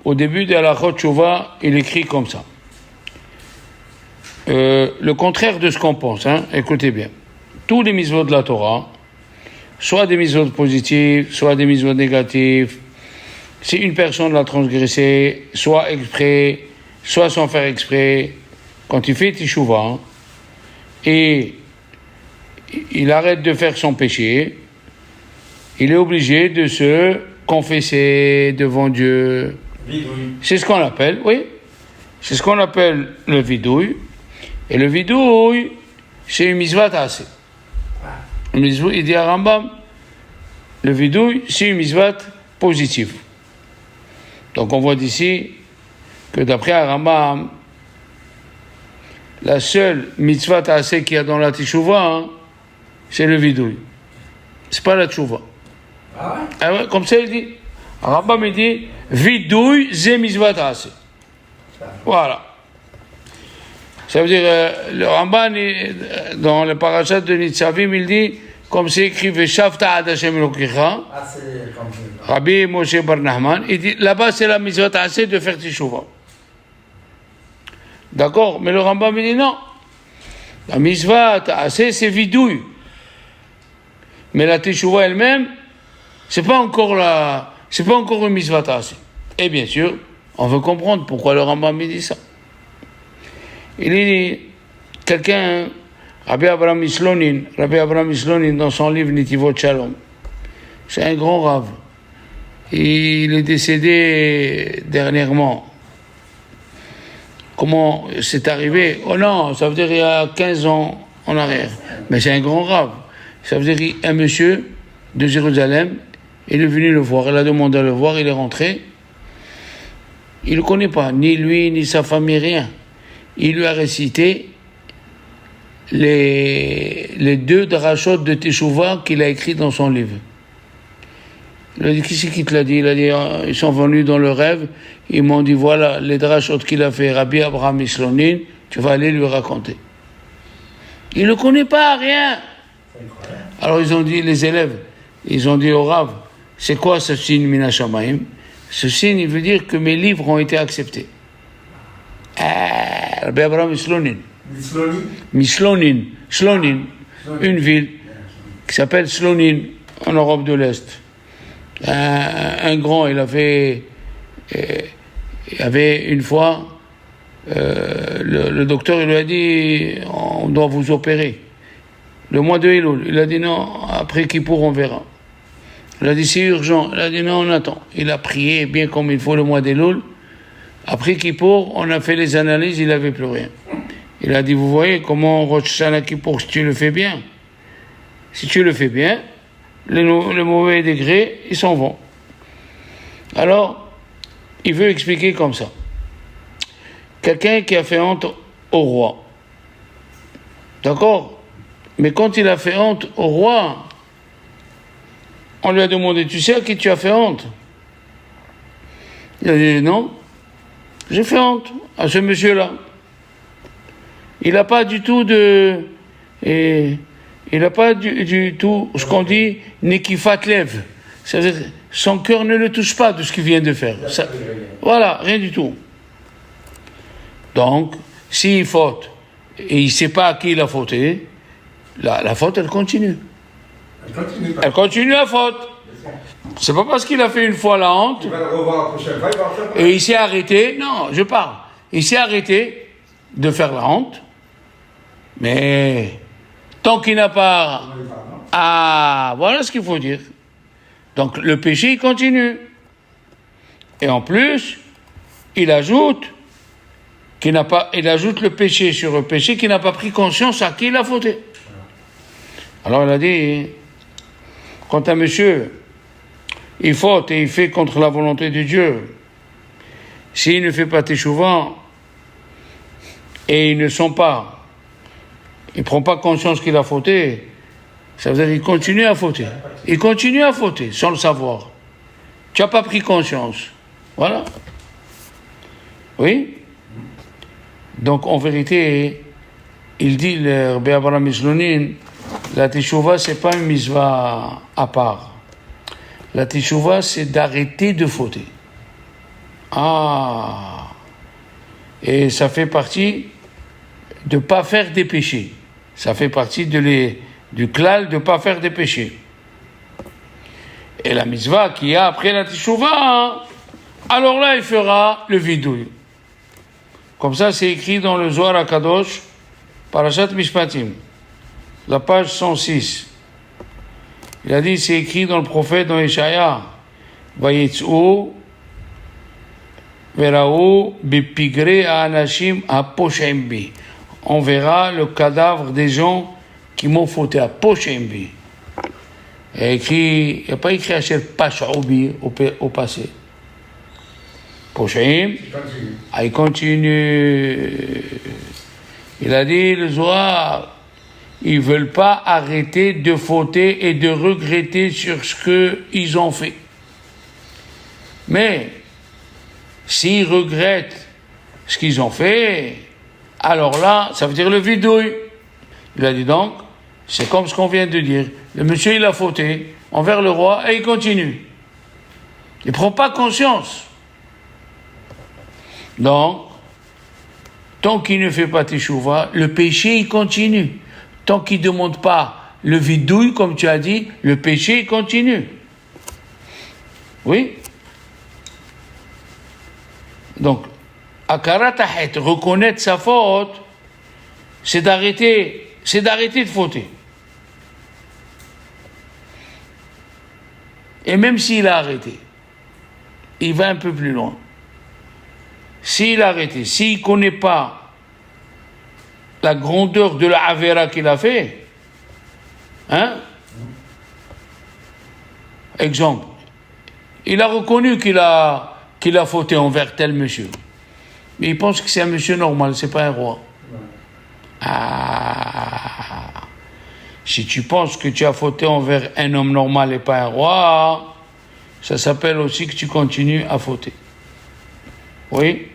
Au début de la Chotchouva, il écrit comme ça. Le contraire de ce qu'on pense, écoutez bien. Tous les mitzvot de la Torah, soit des mitzvot positifs, soit des mitzvot négatifs, si une personne l'a transgressé, soit exprès, soit sans faire exprès, quand il fait Teshuvah, et il arrête de faire son péché, il est obligé de se confesser devant Dieu. Vidouille. C'est ce qu'on appelle, oui, c'est ce qu'on appelle le vidouille. Et le vidouille, c'est une mitzvah tassé. Il dit à Rambam, le vidouille, c'est une mitzvah positive. Donc on voit d'ici que d'après Rambam, la seule mitzvah tassé qu'il y a dans la Teshuvah, c'est le vidouille. C'est pas la Teshuvah. Ah ouais, comme ça il dit. Rambam il dit vidouille zé mitzvah tassé. Voilà. Ça veut dire le Rambam dans le parashat de Nitzavim il dit comme c'est écrit Veshavta ad Hashem Elokecha. Rabbi Moshe Bar Nahman il dit là-bas c'est la mitzvah tassé de faire Teshuvah. D'accord, mais le Rambam il dit non. La mitzvah tassé c'est vidouille. Mais la Teshuvah elle-même c'est pas encore une mitzvah tassé. Et bien sûr, on veut comprendre pourquoi le Rambam dit ça. Il dit, quelqu'un, Rabbi Abraham Mislonin, dans son livre Nitivot Shalom, c'est un grand rave. Il est décédé dernièrement. Comment c'est arrivé? Oh non, ça veut dire il y a 15 ans en arrière. Mais c'est un grand rave. Ça veut dire un monsieur de Jérusalem, il est venu le voir, il a demandé à le voir, il est rentré. Il ne le connaît pas, ni lui, ni sa famille, rien. Il lui a récité les 2 drachot de Teshuvah qu'il a écrit dans son livre. Il a dit, qui c'est qui te l'a dit? Il a dit, ils sont venus dans le rêve, ils m'ont dit, voilà les drachot qu'il a fait, Rabbi Abraham Mislonin, tu vas aller lui raconter. Il ne connaît pas, rien. Alors ils ont dit, les élèves, ils ont dit au Rav, c'est quoi ce signe Mina Shamayim? Ce signe, il veut dire que mes livres ont été acceptés. Rabbi Abraham Mislonin, Shlonin, une ville qui s'appelle Shlonin en Europe de l'Est. Un grand, il avait une fois, le docteur il lui a dit, on doit vous opérer. Le mois de Elul, il a dit non, après Kippour on verra. Il a dit c'est urgent, il a dit non, on attend. Il a prié bien comme il faut le mois d'Elul. Après Kippour, on a fait les analyses, il n'avait plus rien. Il a dit, vous voyez comment Rosh Hashanah Kippour, si tu le fais bien, les mauvais degrés, ils s'en vont. Alors, il veut expliquer comme ça. Quelqu'un qui a fait honte au roi. D'accord? Mais quand il a fait honte au roi, on lui a demandé, tu sais à qui tu as fait honte? Il a dit, non. J'ai fait honte à ce monsieur-là. Il n'a pas du tout il n'a pas du tout ce qu'on dit Nekifat Lev. C'est-à-dire, son cœur ne le touche pas de ce qu'il vient de faire. Ça, voilà, rien du tout. Donc, s'il faute et il ne sait pas à qui il a fauté, la faute, elle continue. Elle continue la faute. C'est pas parce qu'il a fait une fois la honte. Il va le revoir la prochaine fois, il va en faire. Et il s'est arrêté. Non, je parle. Il s'est arrêté de faire la honte. Mais tant qu'il n'a pas. Ah, voilà ce qu'il faut dire. Donc le péché, il continue. Et en plus, il ajoute le péché sur le péché qu'il n'a pas pris conscience à qui il a fauté. Alors il a dit, quand un monsieur il faute et il fait contre la volonté de Dieu, s'il ne fait pas Teshuvah et il ne prend pas conscience qu'il a fauté, ça veut dire qu'il continue à fauter. Il continue à fauter sans le savoir. Tu n'as pas pris conscience. Voilà. Oui? Donc en vérité, il dit, le Rabbi Abraham Mislonin, la Teshuvah, c'est pas une mitzvah à part. La Teshuvah, c'est d'arrêter de fauter. Ah. Et ça fait partie de ne pas faire des péchés. Ça fait partie du klal de ne pas faire des péchés. Et la mitzvah qu'il y a après la teshuvah, alors là, il fera le vidouille. Comme ça, c'est écrit dans le Zohar HaKadosh, Parashat Mishpatim, la page 106. Il a dit, c'est écrit dans le prophète, dans Yeshaya, Vayetz'u vera'u bipigre ha'anashim ha'poshem bi. On verra le cadavre des gens qui m'ont fauté à poshem bi. Il n'y a pas écrit Asher Pash'ubi au passé. Poshem, il continue. Il a dit, le Zohar, ils ne veulent pas arrêter de fauter et de regretter sur ce qu'ils ont fait. Mais, s'ils regrettent ce qu'ils ont fait, alors là, ça veut dire le vidouille. Il a dit donc, c'est comme ce qu'on vient de dire. Le monsieur, il a fauté envers le roi et il continue. Il ne prend pas conscience. Donc, tant qu'il ne fait pas teshuva, le péché, il continue. Tant qu'il ne demande pas le vidouille, comme tu as dit, le péché, il continue. Oui? Donc, akarat hahet, reconnaître sa faute, c'est d'arrêter de fauter. Et même s'il a arrêté, il va un peu plus loin. S'il a arrêté, s'il ne connaît pas la grandeur de la avera qu'il a fait, hein? Exemple, il a reconnu qu'il a fauté envers tel monsieur. Mais il pense que c'est un monsieur normal, c'est pas un roi. Ah, si tu penses que tu as fauté envers un homme normal et pas un roi, ça s'appelle aussi que tu continues à fauter. Oui?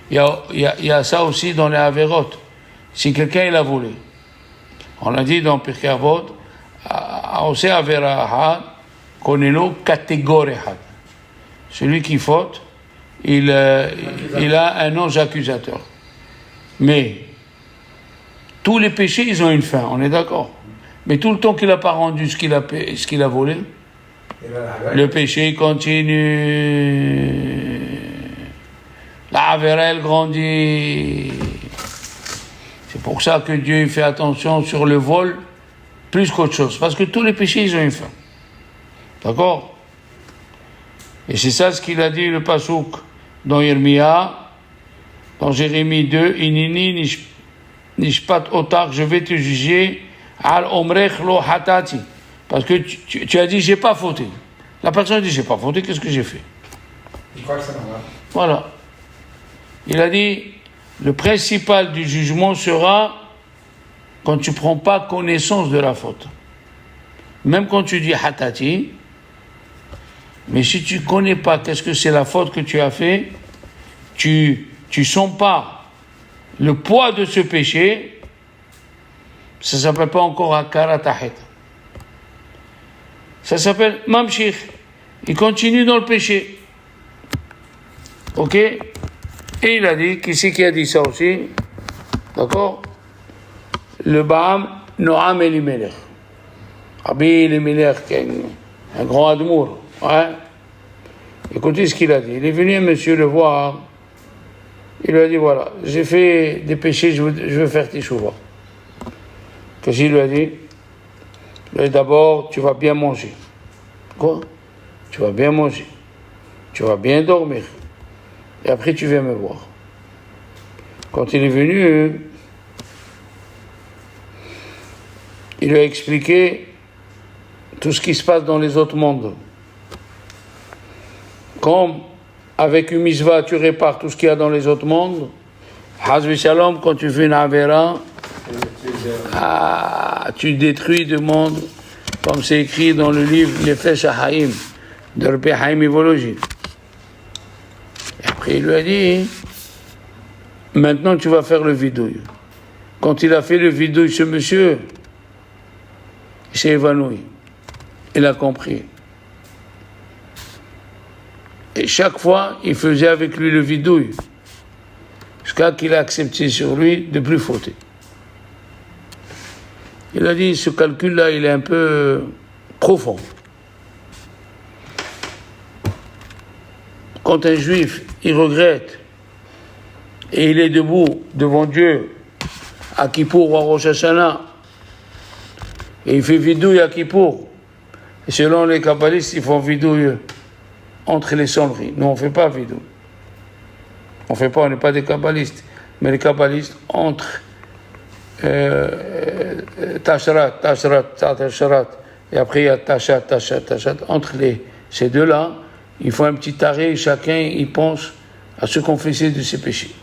Il y a ça aussi dans les Averot. Si quelqu'un il a volé, on a dit dans Pirkei Avot, Aoseh Avera Had, connais-le catégorie Had. Celui qui faute, il a un ange accusateur. Mais tous les péchés, ils ont une fin, on est d'accord. Mais tout le temps qu'il n'a pas rendu ce qu'il a volé, le péché continue. La avera, elle grandit. C'est pour ça que Dieu fait attention sur le vol plus qu'autre chose. Parce que tous les péchés, ils ont une fin. D'accord? Et c'est ça ce qu'il a dit le Passouk dans Yirmiyah, dans Jérémie 2, Inini nishpat otak, je vais te juger, al omrech lo hatati. Parce que tu as dit, j'ai pas fauté. La personne dit, j'ai pas fauté, qu'est-ce que j'ai fait? Je crois que c'est normal. Voilà. Il a dit, le principal du jugement sera quand tu ne prends pas connaissance de la faute. Même quand tu dis hatati, mais si tu ne connais pas qu'est-ce que c'est la faute que tu as fait, tu sens pas le poids de ce péché, ça ne s'appelle pas encore akarat hahet. Ça s'appelle mamshir. Il continue dans le péché. Ok? Et il a dit, qui c'est qui a dit ça aussi? D'accord? Le Baam Noam Elimelech. Rabbi Elimelech, un grand admour. Ouais. Écoutez ce qu'il a dit. Il est venu un monsieur le voir. Il lui a dit, voilà, j'ai fait des péchés, je veux faire teshuva. Qu'est-ce qu'il lui a dit? Il a dit, d'abord, tu vas bien manger. Quoi? Tu vas bien manger. Tu vas bien dormir. Et après, tu viens me voir. Quand il est venu, il lui a expliqué tout ce qui se passe dans les autres mondes. Comme avec une mitzvah, tu répares tout ce qu'il y a dans les autres mondes. Hazvi Shalom, quand tu fais une avera, tu détruis le monde, comme c'est écrit dans le livre Les Flèches à Haïm, de Rabbi Haïm Ivologie. Et après, il lui a dit, maintenant tu vas faire le vidouille. Quand il a fait le vidouille, ce monsieur, il s'est évanoui. Il a compris. Et chaque fois, il faisait avec lui le vidouille. Jusqu'à qu'il a accepté sur lui de plus fauter. Il a dit, ce calcul-là, il est un peu profond. Quand un juif, il regrette, et il est debout devant Dieu, à Kippour ou à Rosh Hashanah, et il fait vidouille à Kippour, et selon les kabbalistes, ils font vidouille entre les sonneries. Nous, on ne fait pas vidouille. On n'est pas des kabbalistes. Mais les kabbalistes, entre Tashrat, et après il y a Tashat, entre ces deux-là, il faut un petit arrêt, chacun il pense à se confesser de ses péchés.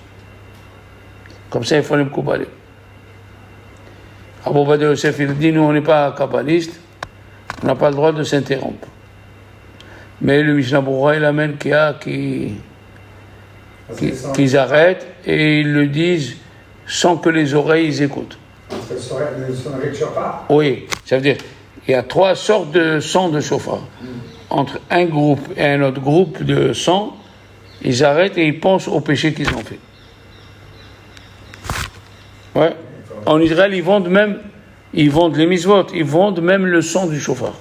Comme ça, il faut les Mkoubalé. Abou Badi Yosef, il dit, nous on n'est pas kabbalistes, on n'a pas le droit de s'interrompre. Mais le Mishnah Berurah, il amène qu'ils arrêtent et ils le disent sans que les oreilles écoutent. Le sonnerie de chauffard. Oui, ça veut dire il y a 3 sortes de sons de chauffard. Entre un groupe et un autre groupe de sons, ils arrêtent et ils pensent au péché qu'ils ont fait. Ouais. En Israël, ils vendent les mitzvot, ils vendent même le son du chauffard.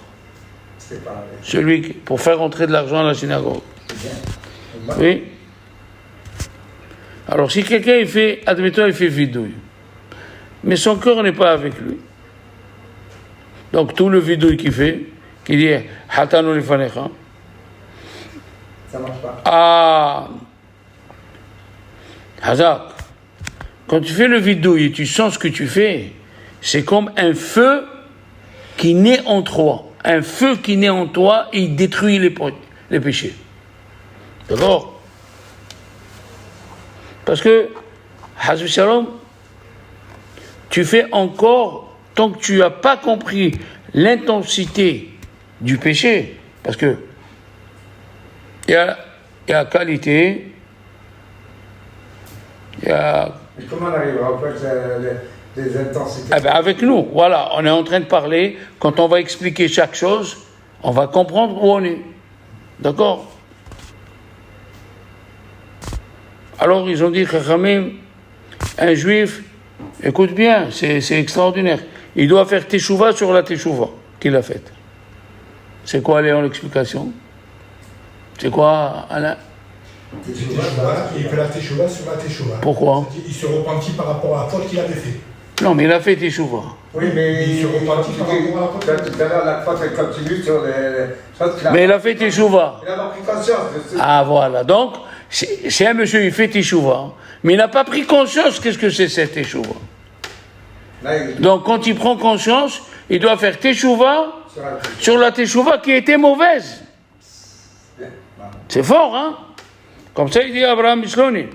Pour faire rentrer de l'argent à la synagogue. Oui. Alors si quelqu'un il fait vidouille, mais son cœur n'est pas avec lui. Donc tout le vidouille qu'il fait, qui dit Hatanu lifanecha, Ça marche pas. ah, Hazak, quand tu fais le vidouille et tu sens ce que tu fais, c'est comme un feu qui naît en toi. Un feu qui naît en toi et il détruit les péchés. D'accord? Parce que, Hazou Shalom, tu fais encore, tant que tu n'as pas compris l'intensité du péché, parce que il y a qualité, il y a... Mais comment on arrive à faire les intensités? Eh bien, avec nous, voilà, on est en train de parler, quand on va expliquer chaque chose, on va comprendre où on est. D'accord? Alors, ils ont dit, Chachamim, un juif, écoute bien, c'est extraordinaire. Il doit faire teshuva sur la teshuva qu'il a faite. C'est quoi, Léon, l'explication? C'est quoi, Alain? Il fait la teshuva sur la teshuva. Pourquoi? Il se repentit par rapport à la faute qu'il avait fait. Non, mais il a fait teshuva. Oui, mais Il se repentit par rapport à la faute. tout à l'heure, la faute, elle continue sur les choses qu'il a. Mais il a fait teshuva. Il n'a pas pris conscience de ce. Ah, voilà. Donc, c'est un monsieur, il fait teshuva, mais il n'a pas pris conscience qu'est-ce que c'est cette teshuva. Donc, quand il prend conscience, il doit faire teshuva sur la teshuva qui était mauvaise. C'est fort, hein? Comme ça, il dit Abraham Misloni.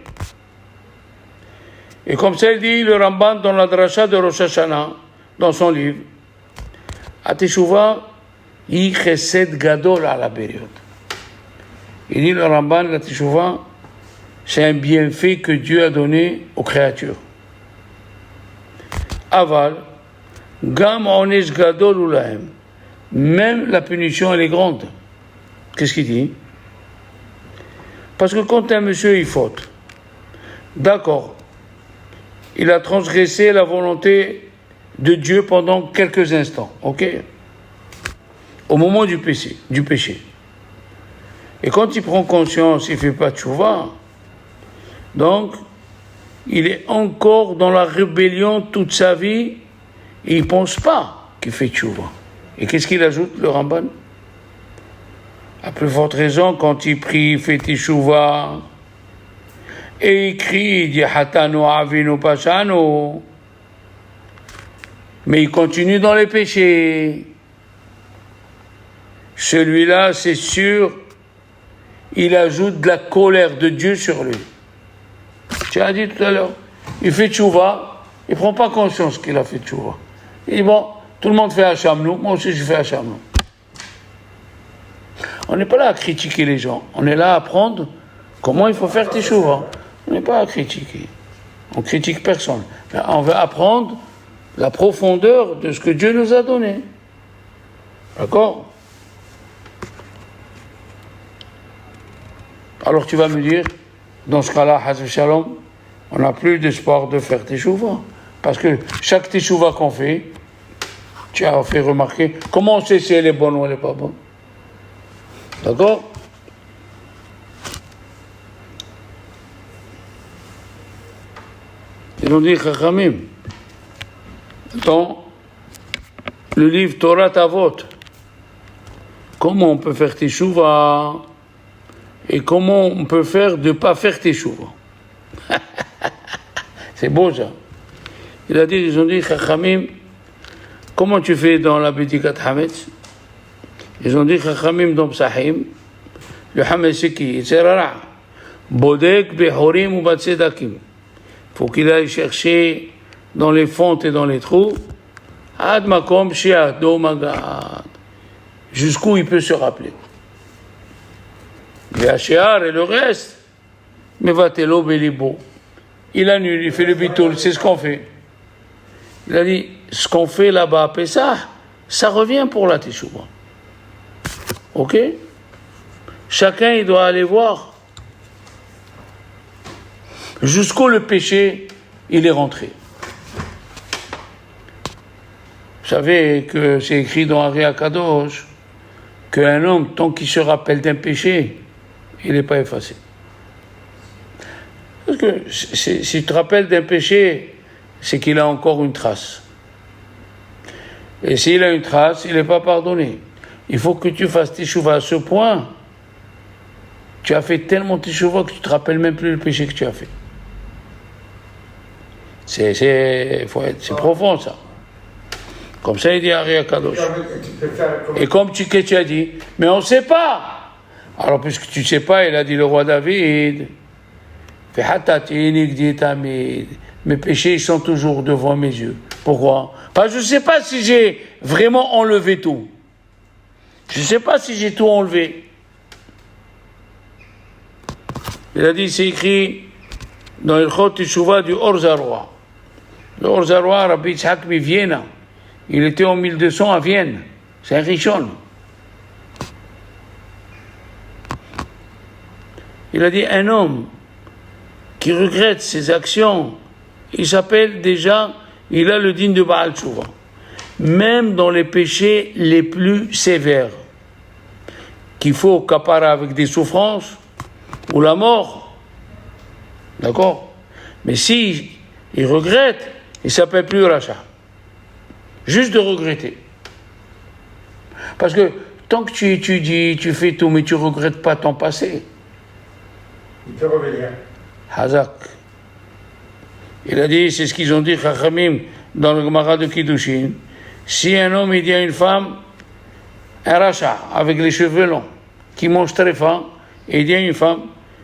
Et comme ça, il dit le Ramban dans la dracha de Rosh Hashanah, dans son livre. A teshuva, yi chesed gadol à la période. Il dit le Ramban, la teshuva, c'est un bienfait que Dieu a donné aux créatures. Aval, gam onesh gadol ulahem. Même la punition, elle est grande. Qu'est-ce qu'il dit? Parce que quand un monsieur, il faute, d'accord, il a transgressé la volonté de Dieu pendant quelques instants, ok? Au moment du péché. Et quand il prend conscience, il ne fait pas de tchouva, donc, il est encore dans la rébellion toute sa vie, et il ne pense pas qu'il fait tchouva. Et qu'est-ce qu'il ajoute, le Ramban? À plus forte raison, quand il prie, il fait teshuva, et il crie, il dit Hatanu avinu pashanu, mais il continue dans les péchés. Celui-là, c'est sûr, il ajoute de la colère de Dieu sur lui. Tu as dit tout à l'heure, il fait tchouva, il ne prend pas conscience qu'il a fait tchouva. Il dit bon, tout le monde fait Hachamnou, moi aussi je fais Hachamnou. On n'est pas là à critiquer les gens, on est là à apprendre comment il faut faire teshuva. On n'est pas à critiquer, on critique personne. Mais on veut apprendre la profondeur de ce que Dieu nous a donné. D'accord? Alors tu vas me dire, dans ce cas-là, Hazf Shalom, on n'a plus d'espoir de faire teshuva. Parce que chaque teshuva qu'on fait, tu as fait remarquer, comment on sait si elle est bonne ou elle n'est pas bonne? D'accord? Ils ont dit, Chachamim, dans le livre Torah Avot, comment on peut faire teshuva et comment on peut faire de ne pas faire teshuva. C'est beau ça. Ils ont dit, Chachamim, comment tu fais dans la Bedikat Hametz? Ils ont dit, Chachamim dans Psahim, le Hametz c'est qui? C'est Rara. Bodek behorim ou batsedakim. Faut qu'il aille chercher dans les fontes et dans les trous. Ad makom shiado magad. Jusqu'où il peut se rappeler. Le Hachéar et le reste, mais vatelo belibo. Il annule, il fait le bitoul, c'est ce qu'on fait. Il a dit, ce qu'on fait là-bas à Pessah, ça revient pour la teshuva. Ok? Chacun, il doit aller voir jusqu'où le péché, il est rentré. Vous savez que c'est écrit dans Ari Akadosh qu'un homme, tant qu'il se rappelle d'un péché, il n'est pas effacé. Parce que si tu te rappelles d'un péché, c'est qu'il a encore une trace. Et s'il a une trace, il n'est pas pardonné. Il faut que tu fasses teshuva à ce point. Tu as fait tellement teshuva que tu ne te rappelles même plus le péché que tu as fait. C'est profond ça. Comme ça, il dit Ari Akadosh. Et comme tu as dit, mais on ne sait pas. Alors, puisque tu ne sais pas, il a dit le roi David, mes péchés ils sont toujours devant mes yeux. Pourquoi? Parce que je ne sais pas si j'ai vraiment enlevé tout. Je ne sais pas si j'ai tout enlevé. Il a dit, c'est écrit dans le Chot Teshuvah du Or Zarwa. Le Or Zarwa, Rabbi Yitzhak Vienne, il était en 1200 à Vienne. C'est un Rishon. Il a dit, un homme qui regrette ses actions, il s'appelle déjà, il a le digne de Baal Tshuva. Même dans les péchés les plus sévères, qu'il faut capara avec des souffrances ou la mort, d'accord? Mais si il regrette, il s'appelle plus Racha. Juste de regretter. Parce que tant que tu étudies, tu fais tout, mais tu ne regrettes pas ton passé. Il peut revenir. Hazak. Il a dit, c'est ce qu'ils ont dit, Chachamim, dans le Gemara de Kiddushin. Si un homme, il dit à une femme, un rachat, avec les cheveux longs, qui mange très fin, et il dit à une femme,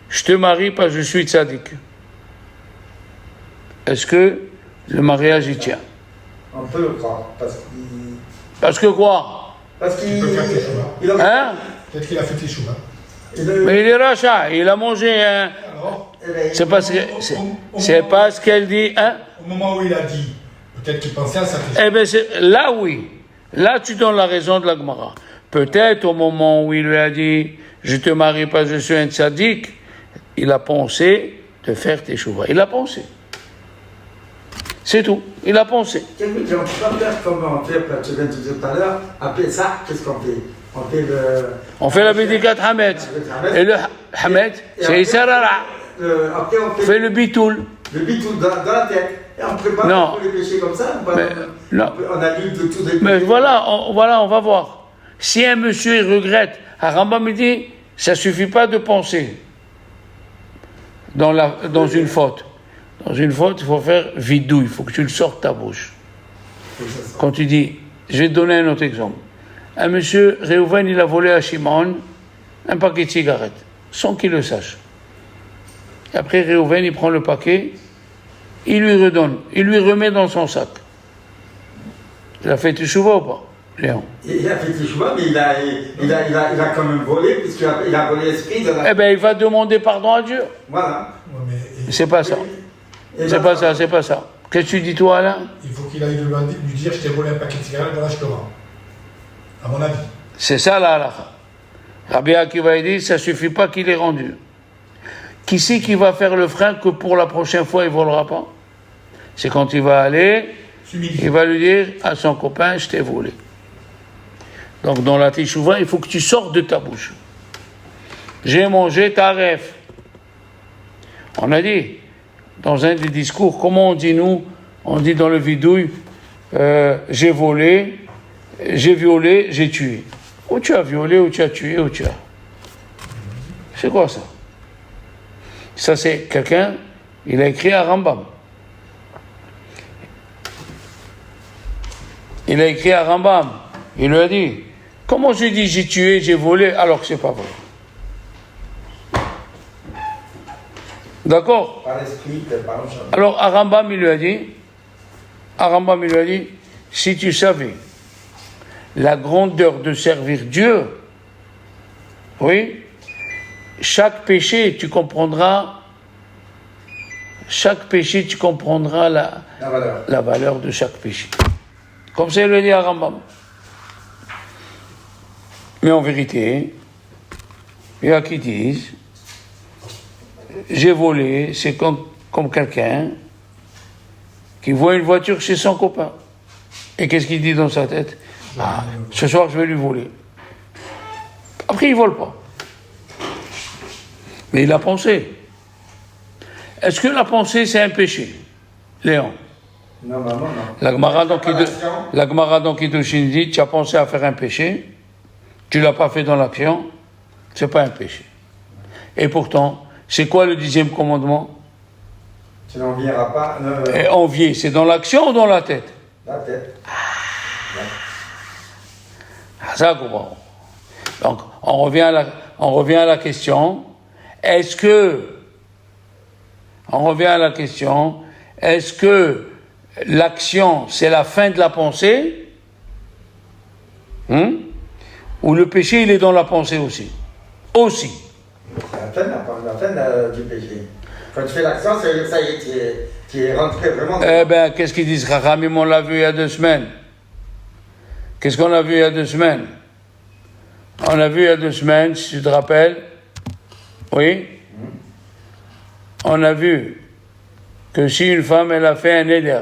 je te marie parce que je suis tzaddik. Est-ce que le mariage y tient? On peut le croire, parce que quoi? Parce qu'il peut faire teshuva. a... Peut-être qu'il a fait teshuva. Mais il est rachat, il a mangé un... Alors, C'est pas ce qu'elle dit, hein? au moment où il a dit, peut-être qu'il pensait à sa teshuva. Eh bien, là, oui. Là, tu donnes la raison de la Gemara. Peut-être au moment où il lui a dit, je te marie parce que je suis un tzaddik, il a pensé de faire teshuva. Il a pensé. C'est tout. Il a pensé. On ne peut pas faire comme on fait, tu viens de dire tout à l'heure, après ça, qu'est-ce qu'on fait? On fait la Bedikat Hametz. Et le Hametz, c'est Isarara. Après, on fait le bitoul. Le bitoul dans la tête. Et on prépare pour les péchés comme ça. On annule de tout. Mais voilà, on va voir. Si un monsieur il regrette, Rambam me dit, ça ne suffit pas de penser dans une faute. Dans une faute, il faut faire vidou, il faut que tu le sortes de ta bouche. Quand tu dis, je vais te donner un autre exemple. Un monsieur, Réhouven, il a volé à Shimon un paquet de cigarettes, sans qu'il le sache. Et après, Réhouven, il prend le paquet, il lui redonne, il lui remet dans son sac. Il a fait teshuva ou pas, Léon? Il a fait teshuva, mais il a quand même volé, puisqu'il a volé l'esprit de la... Eh bien, il va demander pardon à Dieu. Voilà. Ouais, c'est pas ça. C'est pas ça. Qu'est-ce que tu dis, toi, Alain? Il faut qu'il aille lui dire, je t'ai volé un paquet de cigarettes, voilà, je te rends. À mon avis. C'est ça, la halakha. Rabbi Akiva dit, ça suffit pas qu'il ait rendu. Qui c'est qui va faire le frein que pour la prochaine fois il ne volera pas? C'est quand il va aller, il va lui dire à son copain, je t'ai volé. Donc dans la teshuva, il faut que tu sortes de ta bouche. J'ai mangé ta ref. On a dit, dans un des discours, comment on dit nous? On dit dans le vidouille, j'ai volé, j'ai violé, j'ai tué. Ou tu as violé, ou tu as tué, ou tu as... C'est quoi ça? Ça c'est quelqu'un, il a écrit à Rambam. Il a écrit à Rambam. Il lui a dit, comment je dis j'ai tué, j'ai volé, alors que c'est pas vrai? D'accord? Par l'esprit, par le champ. Alors à Rambam, il lui a dit, si tu savais la grandeur de servir Dieu, oui, chaque péché, tu comprendras la valeur de chaque péché. Comme ça, il le dit à Rambam. Mais en vérité, il y a qui disent, j'ai volé, c'est comme quelqu'un qui voit une voiture chez son copain. Et qu'est-ce qu'il dit dans sa tête? Ah, ce soir, je vais lui voler. Après, il ne vole pas. Mais il a pensé. Est-ce que la pensée, c'est un péché, Léon? Non, maman, non. La Gemara dans Kiddushin dit, tu as pensé à faire un péché, tu ne l'as pas fait dans l'action, ce n'est pas un péché. Et pourtant, c'est quoi le 10e commandement? Tu n'envieras pas. Et envier, c'est dans l'action ou dans la tête? La tête. Ça comprend. Donc, on revient à la question. Est-ce que l'action, c'est la fin de la pensée? Ou le péché, il est dans la pensée aussi? Aussi. C'est la fin du péché. Quand tu fais l'action, ça y est, tu es rentré vraiment dans... Eh bien, qu'est-ce qu'ils disent? Chachamim, on l'a vu il y a 2 semaines. Qu'est-ce qu'on a vu il y a 2 semaines? On a vu il y a 2 semaines, si tu te rappelles. Oui? On a vu que si une femme, elle a fait un éder,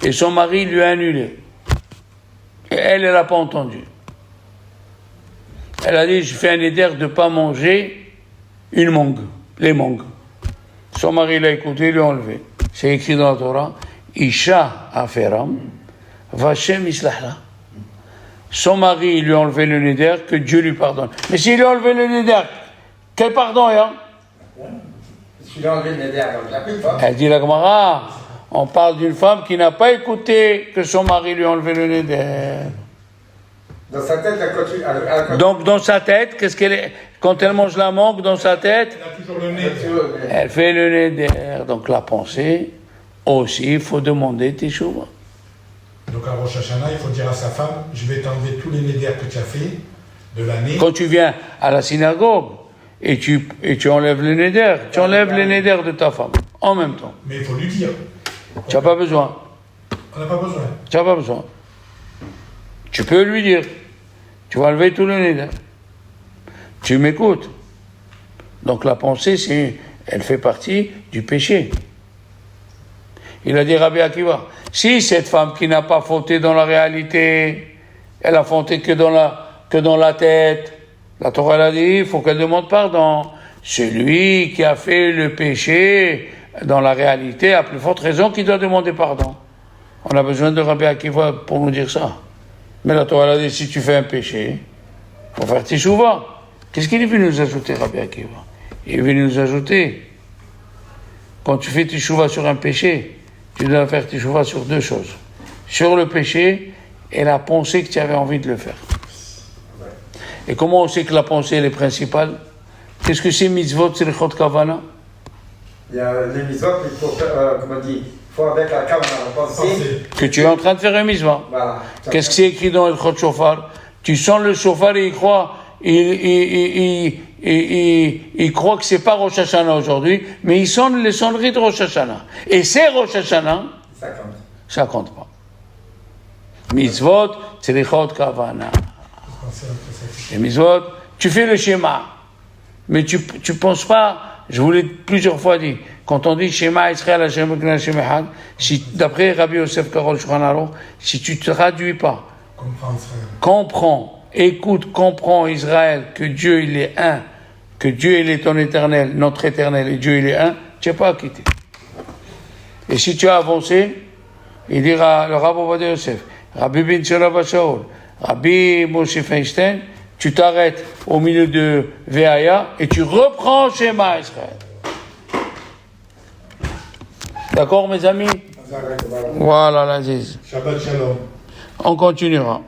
et son mari lui a annulé, et elle n'a pas entendu. Elle a dit, je fais un éder de ne pas manger une mangue, les mangues. Son mari l'a écouté, il l'a enlevé. C'est écrit dans la Torah, Isha aferam, Vashem islahla. Son mari lui a enlevé le néder, que Dieu lui pardonne. Mais s'il lui a enlevé le néder, quel pardon, hein? Si tu as enlevé le néder, donc la plus fort. Elle dit la Gemara, on parle d'une femme qui n'a pas écouté que son mari lui a enlevé le néder. Dans sa tête, elle continue. Donc dans sa tête, qu'est-ce qu'elle est? Quand elle mange la mangue, dans sa tête, Elle a toujours le nez. elle fait le néder. Donc la pensée, aussi, il faut demander teshuva. Donc à Rosh Hashanah, il faut dire à sa femme, je vais t'enlever tous les néders que tu as fait de l'année. Quand tu viens à la synagogue et tu enlèves le néder, tu enlèves le néder de ta femme en même temps. Mais il faut lui dire. Tu n'as pas besoin. On n'a pas besoin. Tu n'as pas besoin. Tu peux lui dire, tu vas enlever tout le néder. Tu m'écoutes. Donc la pensée, elle fait partie du péché. Il a dit Rabbi Akiva, si cette femme qui n'a pas fauté dans la réalité, elle a fauté que dans la tête, la Torah elle a dit, il faut qu'elle demande pardon. Celui qui a fait le péché dans la réalité a plus forte raison qu'il doit demander pardon. On a besoin de Rabbi Akiva pour nous dire ça. Mais la Torah elle a dit, si tu fais un péché, il faut faire teshuva. Qu'est-ce qu'il est venu nous ajouter, Rabbi Akiva? Il est venu nous ajouter, quand tu fais teshuva sur un péché, tu dois faire teshuva sur 2 choses. Sur le péché et la pensée que tu avais envie de le faire. Et comment on sait que la pensée elle est principale? Qu'est-ce que c'est mitzvot, tzrichot kavana? Il y a les mitzvot, il faut faire, comme on dit, il faut avec la kavana, la pensée. Que tu es en train de faire un mitzvah. Voilà. Qu'est-ce que c'est écrit dans le chot shofar? Tu sens le shofar et il croit, il croit que c'est pas Rosh Hashanah aujourd'hui, mais il sonne les sonneries de Rosh Hashanah. Et c'est Rosh Hashanah, ça compte pas. Mitzvot, tzrichot kavana. Les mitzvot, tu fais le schéma. Mais tu penses pas, je vous l'ai plusieurs fois dit, quand on dit Shema Israël Hashem Elokeinu Hashem Echad, si, d'après Rabbi Yosef Karol Shulchan Aruch, si tu te traduis pas, comprends, écoute, comprends Israël, que Dieu il est un, que Dieu il est ton éternel, notre éternel, et Dieu il est un, tu n'es pas acquitté. Et si tu as avancé, il dira le Rabbi Ovadia Yosef, Rabbi Ben Shlomo Shaul, Rabbi Moshe Feinstein, tu t'arrêtes au milieu de Veaya et tu reprends Shema Israël. D'accord, mes amis? Voilà, l'Aziz. Shabbat Shalom. On continuera.